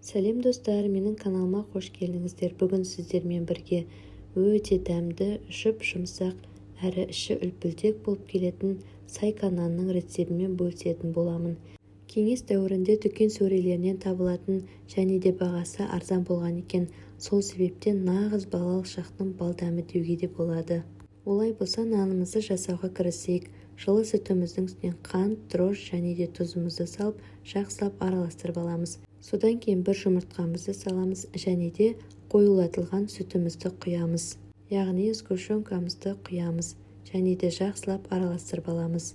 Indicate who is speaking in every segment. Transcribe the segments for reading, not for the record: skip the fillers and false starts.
Speaker 1: Сәлем достар, менің каналыма қош келдіңіздер. Бүгін сіздермен бірге өте дәмді, жұп-жұмсақ әрі іші үлпілдек болып келетін сайка нанның рецебімен бөлісетін боламын. Кеңес дәуірінде дүкен сөрелерінен табылатын және де бағасы арзан болған екен. Сол себептен нағыз балалық шақтың балдәмі деуге де болады. Олай болса, нанымызды жасауға кірісейік. Жылы сүтіміздің үстінен қант, дрожж және де тұзымызды салып, жақсылап араластырып аламыз. Содан кейін бір жұмыртқамызды саламыз және де қоюлатылған сүтімізді құямыз. Яғни сгущенкамызды құямыз және де жақсылап араластырып аламыз.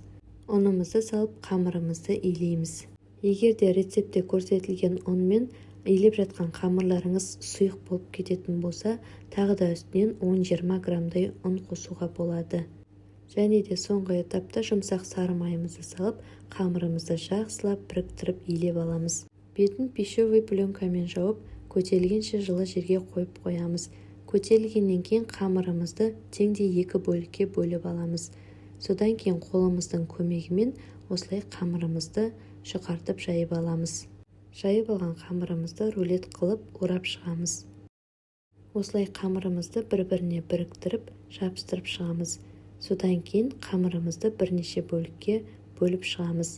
Speaker 1: Ұнымызды салып қамырымызды илейміз. Егер де рецептте көрсетілген ұнмен илеп жатқан қамырларыңыз сұйық болып кететін болса, тағы да үстінен 10-20 граммдай ұн қосуға болады. Және де соңғы этапта жұмсақ сары майымызды салып, қамырымызды жақсылап біріктіріп илеп аламыз. Бетін пищевой пленкамен жауып, көтерілгенше жылы жерге қойып қоямыз. Көтерілгеннен кейін қамырымызды теңдей 2 бөлікке бөліп аламыз. Содан кейін қолымыздың көмегімен осылай қамырымызды жұқартып жайып аламыз. Жайып алған қамырымызды рулет қылып орап шығамыз. Осылай қамырымызды бір-біріне біріктіріп, жабыстырып шығамыз. Содан кейін қамырымызды бірнеше бөлікке бөліп шығамыз.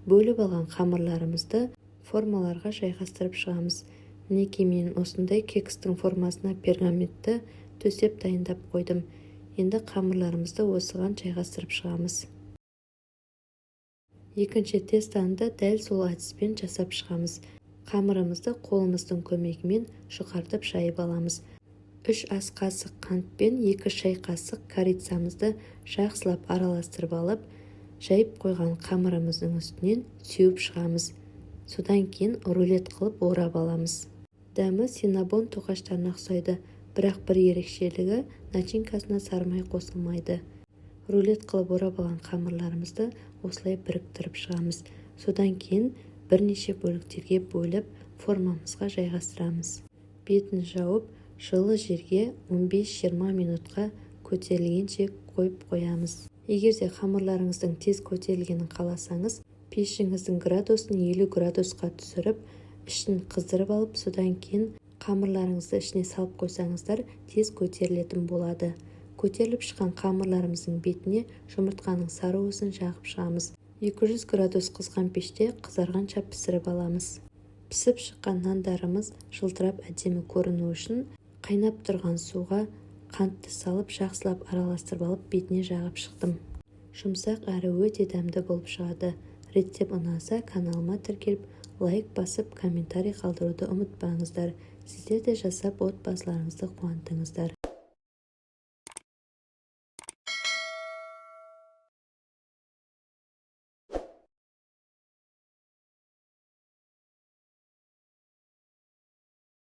Speaker 1: Бөліп алған қамырларымызды формаларға жайғастырып шығамыз. Мінекей мен осындай кекстің формасына пергаментті төсеп дайындап қойдым. Енді қамырларымызды осыған жайғастырып шығамыз. Екінші тестаны да дәл сол әдіспен жасап шығамыз. Қамырымызды қолымыздың көмегімен жұқартып жайып аламыз. 3 ас қасық қант пен 2 шай қасық корицамызды жақсылап араластырып алып, жайып қойған қамырымыздың үстінен сеуіп шығамыз. Содан кейін рулет қылып орап аламыз. Дәмі синнабон тоқаштарына ұқсайды, бірақ бір ерекшелігі начинкасына сары май қосылмайды. Рулет қылып орап алған қамырларымызды осылай біріктіріп шығамыз. Содан кейін бірнеше бөліктерге бөліп формамызға жайғастырамыз. Бетін жауып, жылы жерге 15-20 минутқа көтерілгенше қойып қоямыз. Егер де қамырларыңыздың тез көтерілгенін қаласаңыз, пешіңіздің градусын 50 градусқа түсіріп, ішін қыздырып алып, содан кейін қамырларыңызды ішіне салып қойсаңыздар, тез көтерілетін болады. Көтеріліп шыққан қамырларымыздың бетіне жұмыртқаның сары уысын жағып шығамыз. 200 градус қызған пеште қызарғанша пісіріп аламыз. Пісіп шыққан нандарымыз жылтырап әдемі көріну үшін қайнап тұрған суға қантты салып, жақсылап араластырып алып, бетіне жағып шықтым. Жұмсақ әрі өте дәмді болып шығады. Рецеп ұнаса, каналыма тіркеліп, лайк басып, комментарий қалдыруды ұмытпаңыздар. Сіздер де жасап отбасыларыңызды қуантыңыздар.